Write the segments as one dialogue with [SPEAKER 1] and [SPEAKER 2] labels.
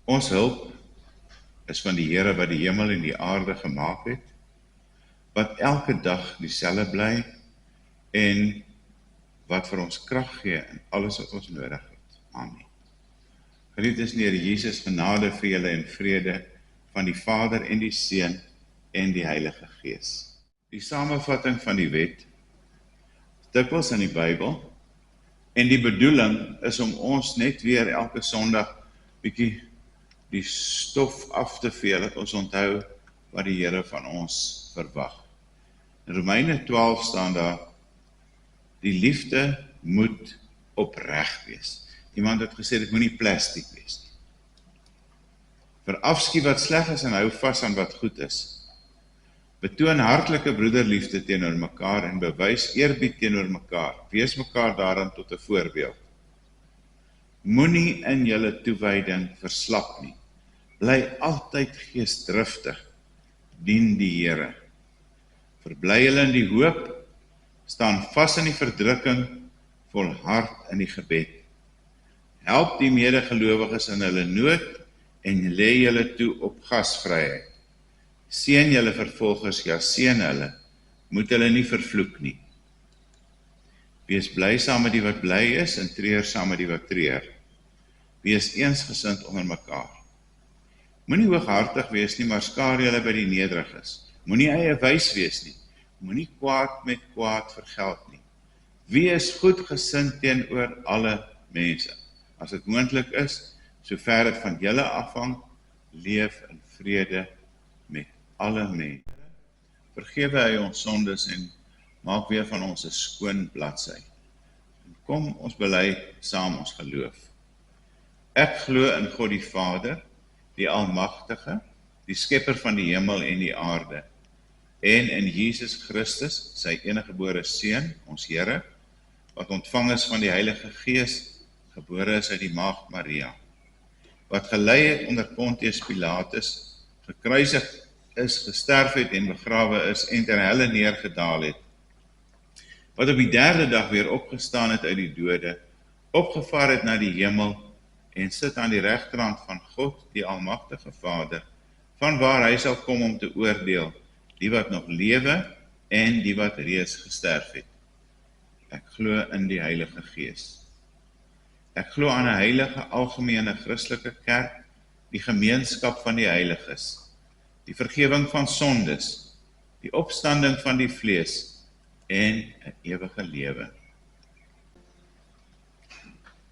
[SPEAKER 1] Ons hulp is van die Here wat die hemel en die aarde gemaak het, wat elke dag dieselfde bly en wat vir ons krag gee in alles wat ons nodig het. Amen. Geliefdes in die Here Jesus, genade vir julle en vrede van die Vader en die Seun en die Heilige Gees. Die samevatting van die wet, dikwels in die Bybel, en die bedoeling is om ons net weer elke Sondag bietjie die stof af te vee, dat ons onthou wat die Here van ons verwag. In Romeine 12 staan daar, die liefde moet opreg wees. Iemand het gesê, dit moet nie plastiek wees nie. Verafskiet wat sleg is en hou vas aan wat goed is. Betoon hartlike broederliefde teenoor mekaar en bewys eerbied teenoor mekaar. Wees mekaar daarin tot 'n voorbeeld. Moenie in julle toewyding verslap nie. Bly altyd geesdriftig, dien die Here. Verbly julle in die hoop, staan vas in die verdrukking, volhard in die gebed. Help die medegelowiges in hulle nood en lê julle toe op gasvryheid. Seën julle vervolgers, ja seën hulle, moet hulle nie vervloek nie. Wees bly saam met die wat bly is en treur saam met die wat treur. Wees eensgesind onder mekaar. Moenie hooghartig wees nie, maar skaar julle by die nederiges. Moenie eie wys wees nie. Moenie kwaad met kwaad vergeld nie. Wees goedgesind teenoor alle mense. As dit moontlik is, sover dit van julle afhang, leef in vrede met alle mense. Vergewe hy ons sondes en maak weer van ons 'n skoon bladsy. En kom ons bely saam ons geloof. Ek glo in God die Vader, die Almagtige, die Skepper van die hemel en die aarde, en in Jesus Christus, sy eniggebore Seun, ons Here, wat ontvang is van die Heilige Gees, gebore is uit die Maagd Maria, wat gelei het onder Pontius Pilatus, gekruisig is, gesterf het en begrawe is en ter helle neergedaal het, wat op die derde dag weer opgestaan het uit die dode, opgevaar het na die hemel en sit aan die regterhand van God, die Almagtige Vader, vanwaar hy sal kom om te oordeel, die wat nog lewe en die wat reeds gesterf het. Ek glo in die Heilige Gees. Ek glo aan 'n heilige algemene Christelike kerk, die gemeenskap van die heiliges, die vergifnis van sondes, die opstanding van die vlees en 'n ewige lewe.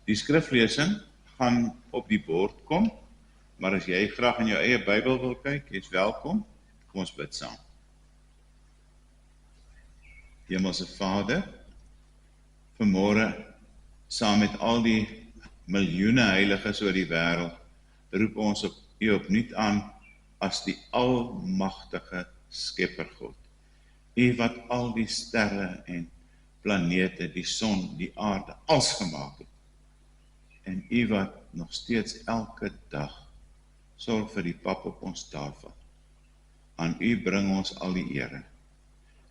[SPEAKER 1] Die skriflesing gaan op die bord kom, maar as jy graag in jou eie Bybel wil kyk, jy's welkom. Kom ons bid saam. Hemelse Vader, vanmôre saam met al die miljoene heiliges oor die wêreld, roep ons op U opnuut aan as die almagtige Skepper God. U wat al die sterre en planete, die son, die aarde, alles gemaak het. En U wat nog steeds elke dag sorg vir die pap op ons tafel. Aan U bring ons al die ere.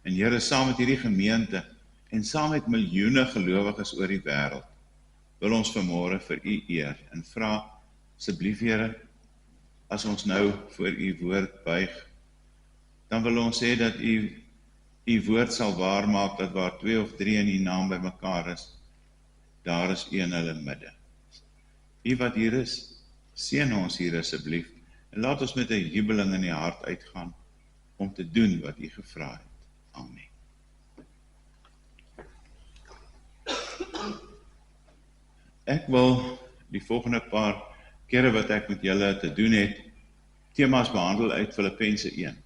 [SPEAKER 1] En Here, saam met hierdie gemeente en saam met miljoene gelowiges oor die wêreld, wil ons vanmôre vir U eer en vra, asseblief Here, as ons nou voor U woord buig, dan wil ons sê dat U woord sal waarmaak, dat waar 2 of 3 in U naam by mekaar is, daar is U in hulle midde. U wat hier is, seën ons hier asseblief, en laat ons met 'n jubeling in die hart uitgaan, om te doen wat U gevra het. Amen. Ek wil die volgende paar kere wat ek met julle te doen het, temas behandel uit Filippense 1.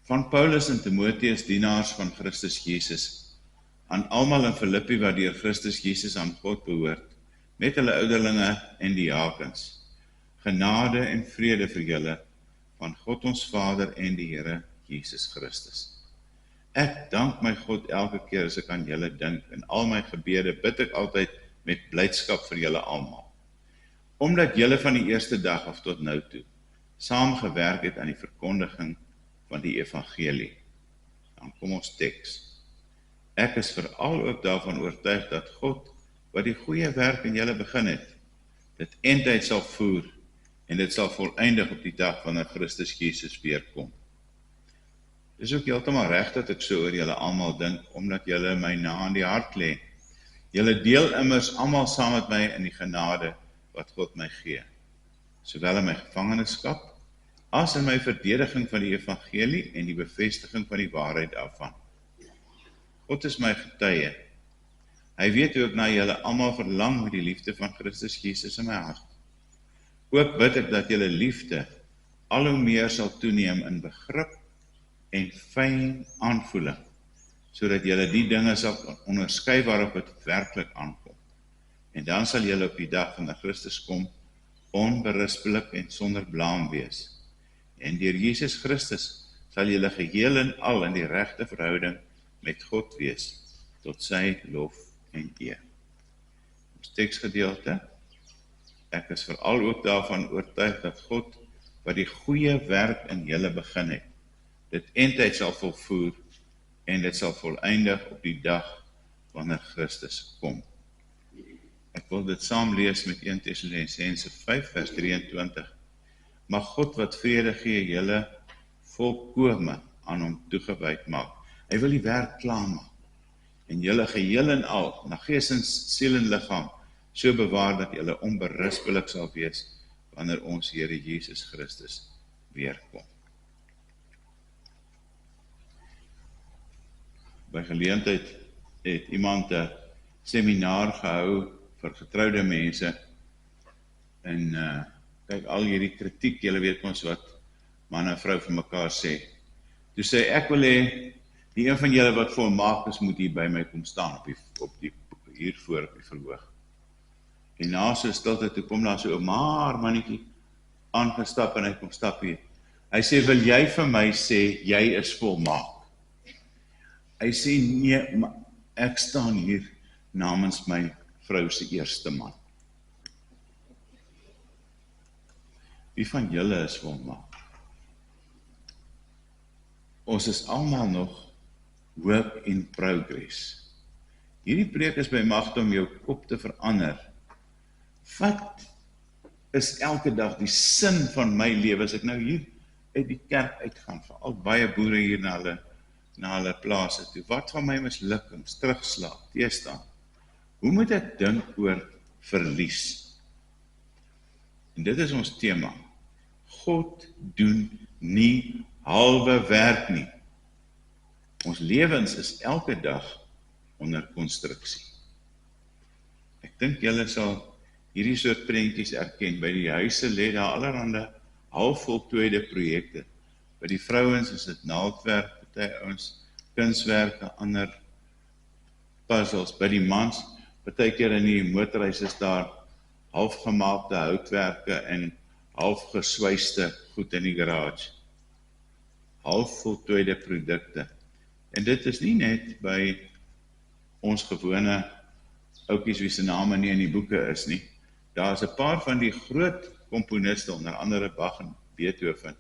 [SPEAKER 1] Van Paulus en Timotheus, dienaars van Christus Jesus, aan almal in Filippi wat deur Christus Jesus aan God behoort, met hulle ouderlinge en diakens, genade en vrede vir julle, van God ons Vader en die Here Jesus Christus. Ek dank my God elke keer as ek aan julle dink, en al my gebede bid ek altyd met blydskap vir julle almal. Omdat julle van die eerste dag af tot nou toe saamgewerk het aan die verkondiging van die evangelie. Dan kom ons teks. Ek is veral ook daarvan oortuig dat God, wat die goeie werk in julle begin het, dit eindtyd sal voer, en dit sal voleindig op die dag wanneer Christus Jesus weerkom. Dis ook heeltemal reg dat ek so oor julle almal dink, omdat julle my na aan die hart lê. Julle deel immers almal saam met my in die genade wat God my gee, sowel in my gevangenskap, as in my verdediging van die evangelie en die bevestiging van die waarheid daarvan. God is my getuie. Hy weet hoe ek na julle almal verlang met die liefde van Christus Jesus in my hart. Ook bid ek dat julle liefde al hoe meer sal toeneem in begrip en fyn aanvoeling, sodat julle die dinge sal onderskei waarop het werklik aankom. En dan sal julle op die dag wanneer Christus kom, onberispelik en sonder blaam wees. En deur Jesus Christus sal julle geheel en al in die regte verhouding met God wees, tot sy lof en eer. Ons teksgedeelte, ek is veral ook daarvan oortuig dat God, wat die goeie werk in julle begin het, dit eindtyd sal volvoer, en dit sal voleindig op die dag wanneer Christus kom. Ek wil dit saam lees met 1 Tessalonisense 5 vers 23. Mag God wat vrede gee julle volkome aan hom toegewyd maak. Hy wil die werk klaarmaak, en julle geheel en al, na gees en siel en liggaam, so bewaar dat julle onberispelik sal wees, wanneer ons Here Jesus Christus weerkom. By geleentheid het iemand 'n seminaar gehou vir getroude mense, en kyk al hierdie kritiek, julle weet ons wat man en vrou vir mekaar sê. Toe sê ek wil hê, die een van julle wat volmaak is, moet hier by my kom staan, hier voor op die verhoog. En na so stilte, toe kom daar so 'n maar mannetjie aangestap, en hy kom stap hier. Hy sê, wil jy vir my sê, jy is volmaak? Hy sê, nee, maar ek staan hier namens my vrou se eerste man. Wie van julle is volmaak? Ons is almal nog work in progress. Hierdie preek is by magte om jou kop te verander. Wat is elke dag die sin van my lewe, as ek nou hier uit die kerk uitgaan, veral baie boere hier na hulle plase toe, wat van my mislukkings, terugslag, teestaan? Hoe moet ek dink oor verlies? En dit is ons tema. God doen nie halwe werk nie. Ons lewens is elke dag onder konstruksie. Ek dink julle sal hierdie soort prentjies erken. By die huise lê daar allerhande halfvoltooide projekte. By die vrouens is dit naaldwerk, party ouens kunswerke, ander puzzles. By die mans, partykeer in die motorhuis is daar halfgemaakte houtwerke en halfgeswyste goed in die garage. Halfvoltooide produkte. En dit is nie net by ons gewone oukies wie se name nie in die boeke is nie. Daar is 'n paar van die groot komponiste, onder andere Bach en Beethoven,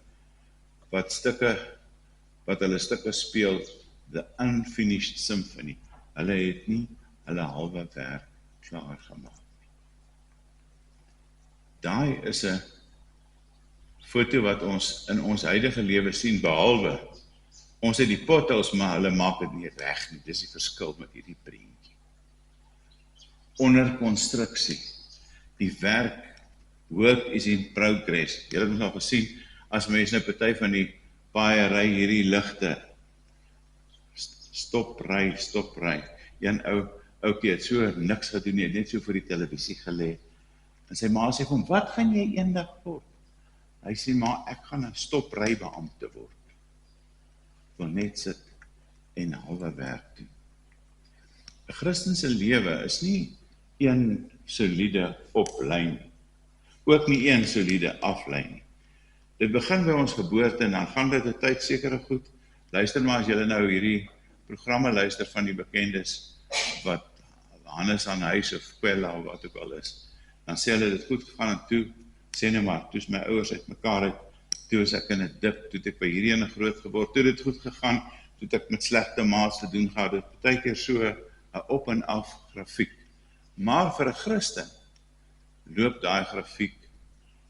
[SPEAKER 1] wat hulle stukke speel, the unfinished symphony. Hulle het nie hulle halwe werk klaar gemaak. Daai is 'n foto wat ons in ons huidige lewe sien, behalwe ons het die potholes, maar hulle maak dit nie reg nie. Dis die verskil met hierdie prentjie. Onder konstruksie. Die werk, work is in progress. Julle het ons al gesien, as mense nou party van die paaie ry hierdie ligte, stop ry. Een oukie het so niks gedoen nie, net so vir die televisie gelê. En sy ma sê van, wat gaan jy eendag word? Hy sê, ma, ek gaan 'n stoprybeampte word. Wil net sit en halwe werk doen. 'n Christen se lewe is nie een soliede oplyn nie, ook nie een soliede aflyn nie. Dit begin by ons geboorte en dan gaan dit 'n tyd sekere goed. Luister maar as julle nou hierdie programme luister van die bekendes, wat Hannes aan huis of Kwella of wat ook al is, dan sê hulle dit goed gegaan en toe, sê nou maar, toe is my ouers uit mekaar uit, toe is ek in 'n dip, toe het ek by hierdie ene groot geword, toe het dit goed gegaan, toe het ek met slegte maats te doen gehad, dit partykeer so 'n op en af grafiek. Maar vir 'n Christen loop daai grafiek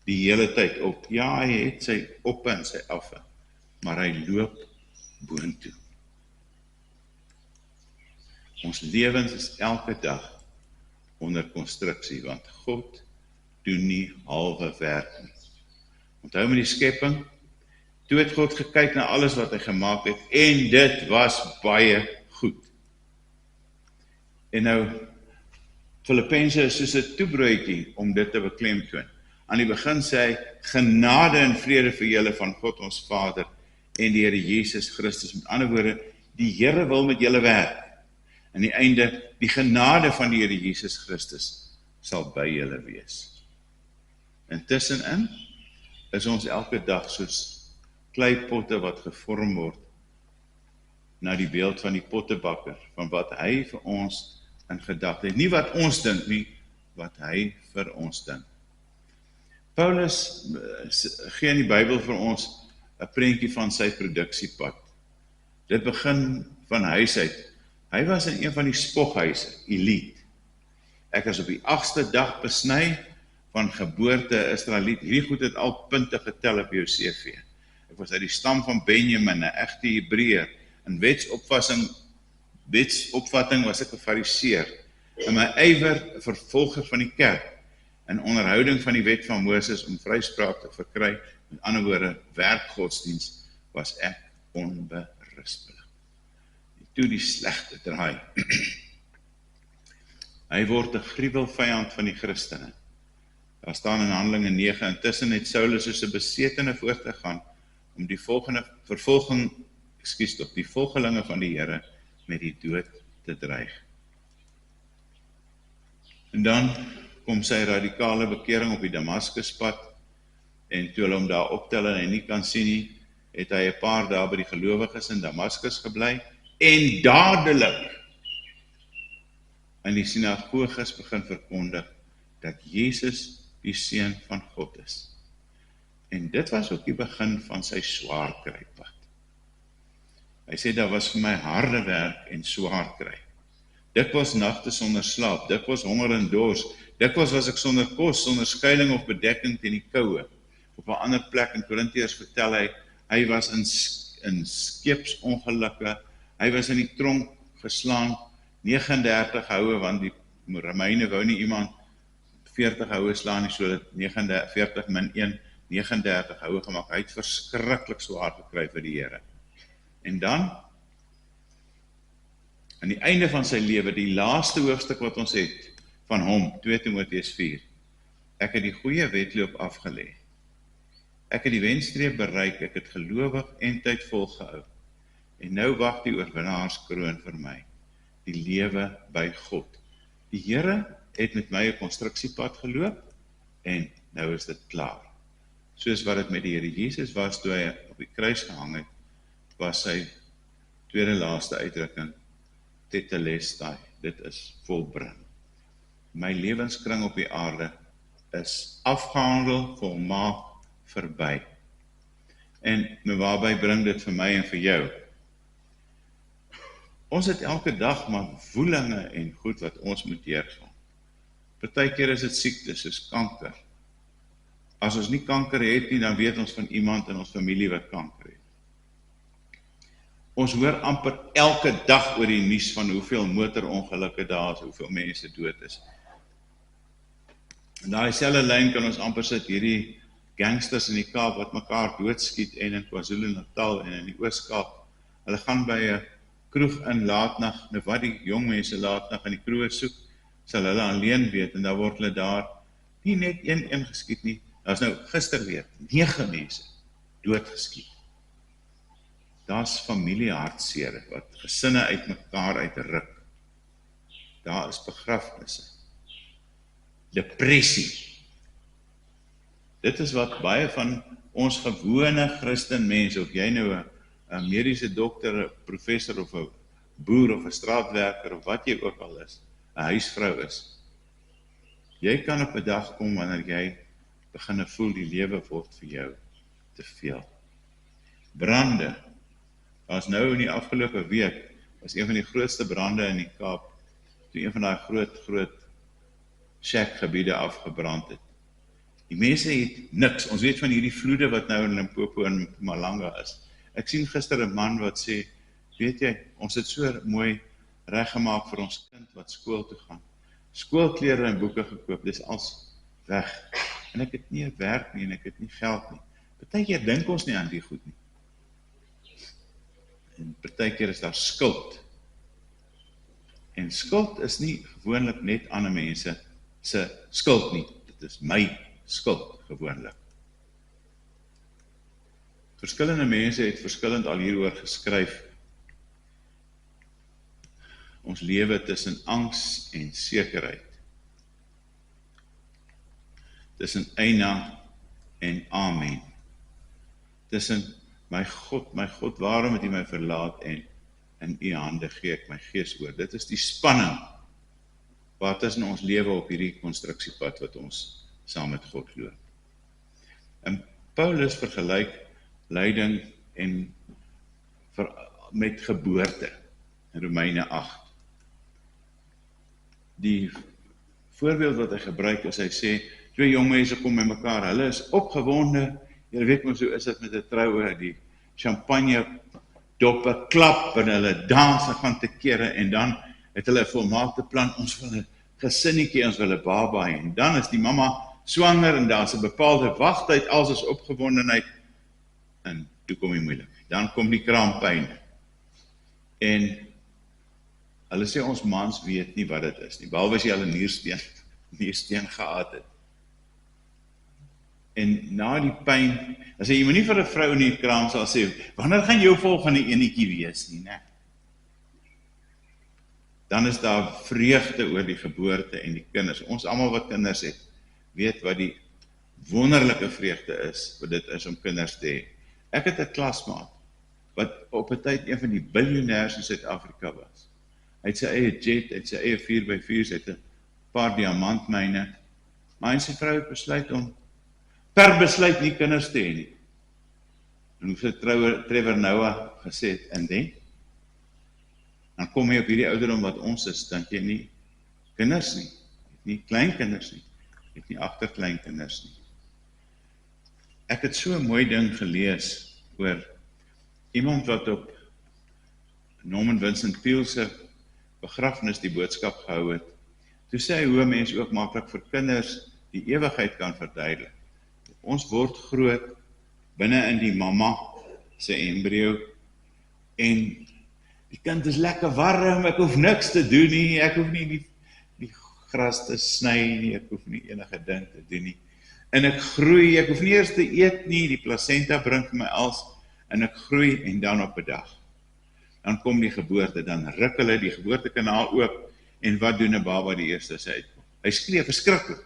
[SPEAKER 1] die hele tyd op. Ja, hy het sy oppe en sy affe, maar hy loop boontoe. Ons lewens is elke dag onder konstruksie, want God doen nie halwe werk nie. Onthou met die skepping, toe het God gekyk na alles wat hy gemaak het, en dit was baie goed. En nou, Filippense is soos 'n toebroodjie om dit te beklemtoon. Aan die begin sê hy, genade en vrede vir julle van God ons Vader en die Here Jesus Christus. Met ander woorde, die Here wil met julle werk. Aan die einde, die genade van die Here Jesus Christus sal by julle wees. Intussenin is ons elke dag soos kleipotte wat gevorm word na die beeld van die pottebakker, van wat hy vir ons in gedagte het. Nie wat ons dink nie, wat hy vir ons dink. Paulus gee in die Bybel vir ons 'n prentjie van sy produksiepad. Dit begin van huis uit. Hy was in een van die spoghuise, elite. Ek is op die 8ste dag besny van geboorte Israeliet. Hierdie goed het al punte getel op jou CV. Ek was uit die stam van Benjamin, 'n egte Hebreër. In wetsopvatting was ek 'n Fariseer. In my ywer 'n vervolger van die kerk. In onderhouding van die wet van Moses om vryspraak te verkry, met ander woorde, werkgodsdienst, was ek onberispelik. Toe die slegte draai. Hy word 'n gruwelvyand van die Christene. Daar staan in Handelinge 9, intussen het Saulus soos 'n besetene voortgegaan om die volgelinge van die Here met die dood te dreig. En dan kom sy radikale bekering op die Damaskuspad, en toe hulle hom daar optel en hy nie kan sien nie, het hy 'n paar dae by die gelowiges in Damaskus gebly, en dadelik in die sinagoges begin verkondig, dat Jesus die Seun van God is. En dit was ook die begin van sy swaar krypad. Hy sê, daar was vir my harde werk en swaar kry. Dikwels nagte sonder slaap, dikwels honger en dors, dikwels was ek sonder kos, sonder skuiling of bedekking teen die koue. Op 'n ander plek in Korintiërs vertel hy was in skeepsongelukke, hy was in die tronk geslaan, 39 houe, want die Romeine wou nie iemand 40 houe slaan nie, so dat 40 min 1, 39 houe gemaak. Hy het verskriklik swaar gekry vir die Here. En dan, aan die einde van sy lewe, die laaste hoofstuk wat ons het, van hom, 2 Timoteus 4, ek het die goeie wedloop afgelê. Ek het die wenstreep bereik, ek het gelowig en tyd volgehou. En nou wag die oorwinnaarskroon vir my, die lewe by God. Die Here het met my 'n konstruksiepad geloop, en nou is dit klaar. Soos wat dit met die Here Jesus was, toe hy op die kruis gehang het, was sy tweede laaste uitdrukking, tetelestai, dit is volbring. My lewenskring op die aarde is afgehandel, volmaak, verby. En waarby bring dit vir my en vir jou? Ons het elke dag maar woelinge en goed wat ons moet deurgaan. Partykeer is dit siektes, soos kanker. As ons nie kanker het nie, dan weet ons van iemand in ons familie wat kanker het. Ons hoor amper elke dag oor die nuus van hoeveel motorongelukke daar is, hoeveel mense dood is. En daai selfde lyn kan ons amper sit, hierdie gangsters in die Kaap wat mekaar doodskiet, en in KwaZulu-Natal en in die Oos-Kaap. Hulle gaan by 'n kroeg in laatnag, nou wat die jong mense laatnag in die kroeg soek, sal hulle alleen weet, en dan word hulle daar nie net een geskiet nie, daar is nou gister weer 9 mense doodgeskiet. Daar's familiehartseer wat gesinne uit mekaar uitruk. Daar is begrafnisse. Depressie. Dit is wat baie van ons gewone Christenmense, of jy nou 'n mediese dokter, 'n professor of 'n boer of 'n straatwerker of wat jy ook al is, 'n huisvrou is. Jy kan op 'n dag kom wanneer jy begin voel die lewe word vir jou te veel. Brande. As nou in die afgelope week was een van die grootste brande in die Kaap, toe een van daai groot shack-gebiede afgebrand het. Die mense het niks. Ons weet van hierdie vloede wat nou in Limpopo en Mpumalanga is. Ek sien gister 'n man wat sê, weet jy, ons het so mooi reggemaak vir ons kind wat skool toe gaan. Skoolklere en boeke gekoop, dis als weg. En ek het nie 'n werk nie en ek het nie geld nie. Partykeer dink ons nie aan die goed nie. En partykeer is daar skuld. En skuld is nie gewoonlik net ander mense se skuld nie. Dit is my skuld gewoonlik. Verskillende mense het verskillend al hieroor geskryf. Ons lewe tussen angs en sekerheid. Tussen eina en amen. Tussen my God, waarom het U my verlaat en in U hande gee ek my gees oor. Dit is die spanning wat tussen ons lewe op hierdie konstruksiepad wat ons saam met God loop. En Paulus vergelyk lyding en met geboorte in Romeine 8. Die voorbeeld wat hy gebruik is, hy sê, twee jong mense kom by mekaar, hulle is opgewonde, jy weet maar so is dit met 'n troue, die champagne doppe klap en hulle dans en gaan te kere en dan het hulle 'n volmaakte plan, ons wil 'n gesinnetjie, ons wil 'n baba hê en dan is die mamma swanger en daar's 'n bepaalde wagtyd, als is opgewondenheid en toe kom die moeilikheid. Dan kom die kraampyn. En hulle sê ons mans weet nie wat dit is nie, behalwe as jy al 'n niersteen gehad het. En na die pyn, dan sê jy moet nie vir 'n vrou in die kraam sal sê, wanneer gaan jou volgende enetjie wees nie, né? Dan is daar vreugde oor die geboorte en die kinders. Ons almal wat kinders het, weet wat die wonderlike vreugde is, wat dit is om kinders te hê. Ek het 'n klasmaat, wat op 'n tyd een van die biljoenêrs in Suid-Afrika was. Hy het sy eie jet, hy het sy eie 4x4, hy het 'n paar diamantmyne, maar hy en sy vrou het besluit om per besluit nie kinders te hê nie. En hoe het Trevor Noah gesê het, en dan kom jy op hierdie ouderdom wat ons is, dan jy nie kinders nie, nie kleinkinders nie, het nie agterkleinkinders nie. Ek het so 'n mooi ding gelees oor iemand wat op Norman Vincent Peale se begrafnis die boodskap gehou het. Toe sê hy hoe 'n mens ook maklik vir kinders die ewigheid kan verduidelik. Ons word groot binne in die mamma se embrio en die kind is lekker warm, ek hoef niks te doen nie, ek hoef nie die gras te sny nie, ek hoef nie enige ding te doen nie. En ek groei, ek hoef nie eers te eet nie, die placenta bring vir my als, en ek groei en dan op 'n dag. Dan kom die geboorte, dan ruk hulle die geboortekanaal oop, en wat doen 'n baba die eerste as hy uitkom? Hy skree verskriklik.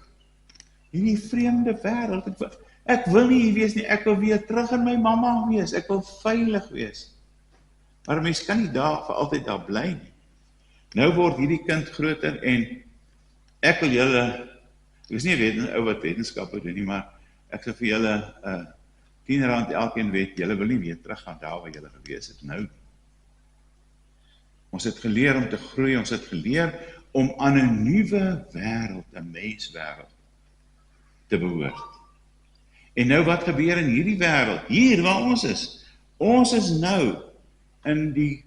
[SPEAKER 1] Hierdie vreemde wêreld, ek wil nie hier wees nie, ek wil weer terug in my mamma wees, ek wil veilig wees. Maar mens kan nie daar vir altyd daar bly nie. Nou word hierdie kind groter en ek wil julle, ek is nie 'n ou wat wetenskappe doen nie, maar ek sê vir julle R10 elkeen weet, julle wil nie weer terug gaan daar waar julle gewees het nou. Ons het geleer om te groei, ons het geleer om aan 'n nuwe wêreld, 'n menswêreld te behoort. En nou wat gebeur in hierdie wêreld, hier waar ons is? Ons is nou in die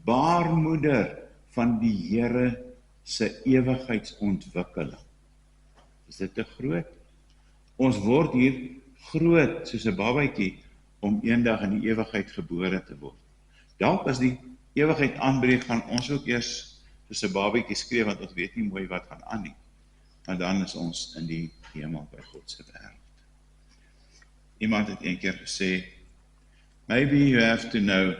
[SPEAKER 1] baarmoeder van die Here se ewigheidsontwikkeling. Is dit te groot? Ons word hier groot soos 'n babatjie om eendag in die ewigheid gebore te word. Dalk as die ewigheid aanbreek, gaan ons ook eers soos 'n babatjie skree, want ons weet nie mooi wat gaan aan nie. Maar dan is ons in die hemel by God se wêreld. Iemand het een keer gesê, maybe you have to know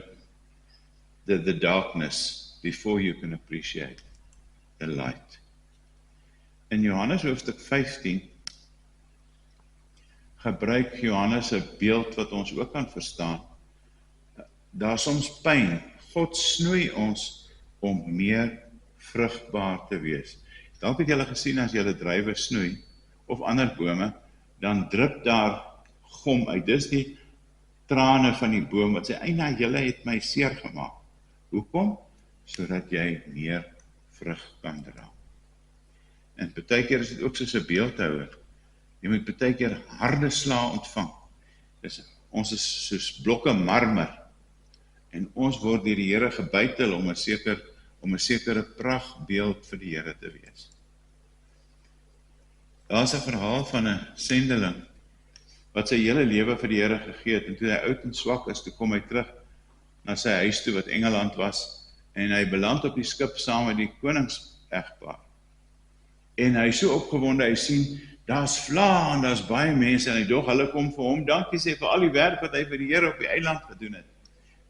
[SPEAKER 1] the darkness before you can appreciate the light. In Johannes hoofstuk 15 gebruik Johannes 'n beeld wat ons ook kan verstaan. Daar soms pyn. God snoei ons om meer vrugbaar te wees. Dalk het julle gesien as julle druiwe snoei of ander bome, dan drup daar gom uit. Dis die trane van die boom wat sê, "Eina, julle het my seer gemaak." Hoekom? Sodat jy meer vrug kan dra. En partykeer is dit ook soos 'n beeldhouer. Jy moet partykeer harde slae ontvang. Ons is soos blokke marmer. En ons word deur die Here gebytel om 'n sekere prachtbeeld vir die Here te wees. Daar is 'n verhaal van 'n sendeling wat sy hele lewe vir die Here gegee het, en toe hy oud en swak is, toe kom hy terug na sy huis toe wat Engeland was, en hy beland op die skip saam met die koningsegpaar. En hy is so opgewonde, hy sien, daar's vla en daar's baie mense, en hy dog, hulle kom vir hom, dankie sê vir al die werk wat hy vir die Here op die eiland gedoen het.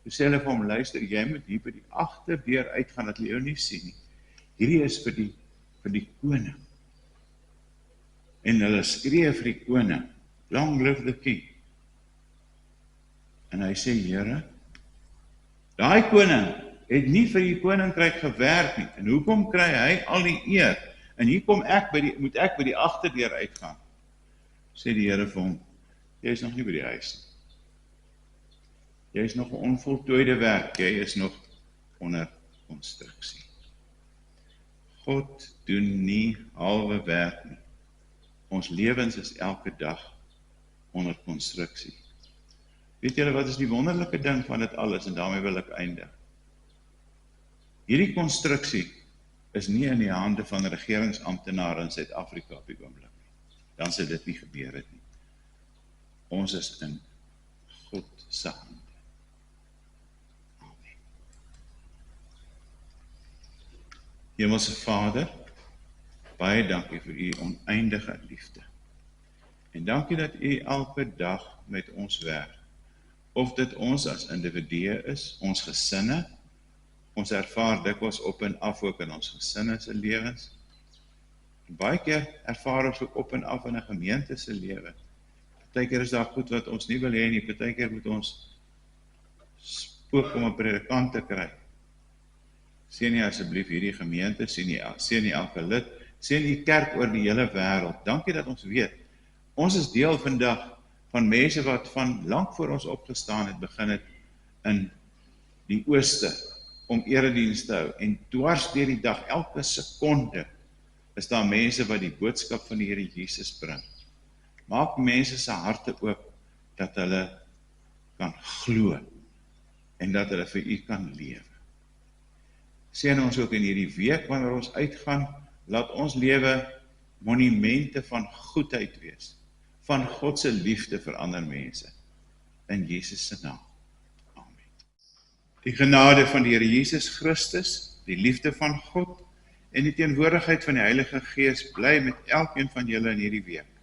[SPEAKER 1] Toe sê hulle vir hom, luister, jy moet hier by die agterdeur uitgaan, dat hulle jou nie sien nie. Hierdie is vir die koning. En hulle skree vir die koning, long live the king. En hy sê, Here, daai koning het nie vir die koninkryk gewerk nie, en hoekom kry hy al die eer? En hier kom moet ek by die agterdeur uitgaan. Sê die Here vir hom, jy is nog nie by die huis nie. Jy is nog 'n onvoltooide werk, jy is nog onder konstruksie. God doen nie halwe werk nie. Ons lewens is elke dag onder konstruksie. Weet julle wat is die wonderlike ding van dit alles, en daarmee wil ek eindig. Hierdie konstruksie is nie in die hande van regeringsamptenare in Suid-Afrika op die oomblik nie. Dan sou dit nie gebeur het nie. Ons is in God se hande. Amen. Hemelse Vader, baie dankie vir u oneindige liefde. En dankie dat u elke dag met ons werk. Of dit ons as individue is, ons gesinne, ons ervaar dikwels op en af ook in ons gesinne se lewens. En baie keer ervaar ons ook op en af in 'n gemeente se lewe. Partykeer is daar goed wat ons nie wil hê nie, partykeer moet ons spook om 'n predikant te kry. Seën nie asseblief hierdie gemeente, seën nie elke lid, seën die kerk oor die hele wêreld. Dankie dat ons weet, ons is deel vandag van mense wat van lank voor ons opgestaan het, begin het in die ooste, om erediens te hou, en dwars deur die dag, elke sekonde, is daar mense wat die boodskap van die Here Jesus bring. Maak mense se harte oop, dat hulle kan glo, en dat hulle vir u kan lewe. Seën ons ook in hierdie week, wanneer ons uitgaan, laat ons lewe monumente van goedheid wees, van God se liefde vir ander mense, in Jesus se naam. Die genade van die Here Jesus Christus, die liefde van God en die teenwoordigheid van die Heilige Gees bly met elkeen van julle in hierdie week.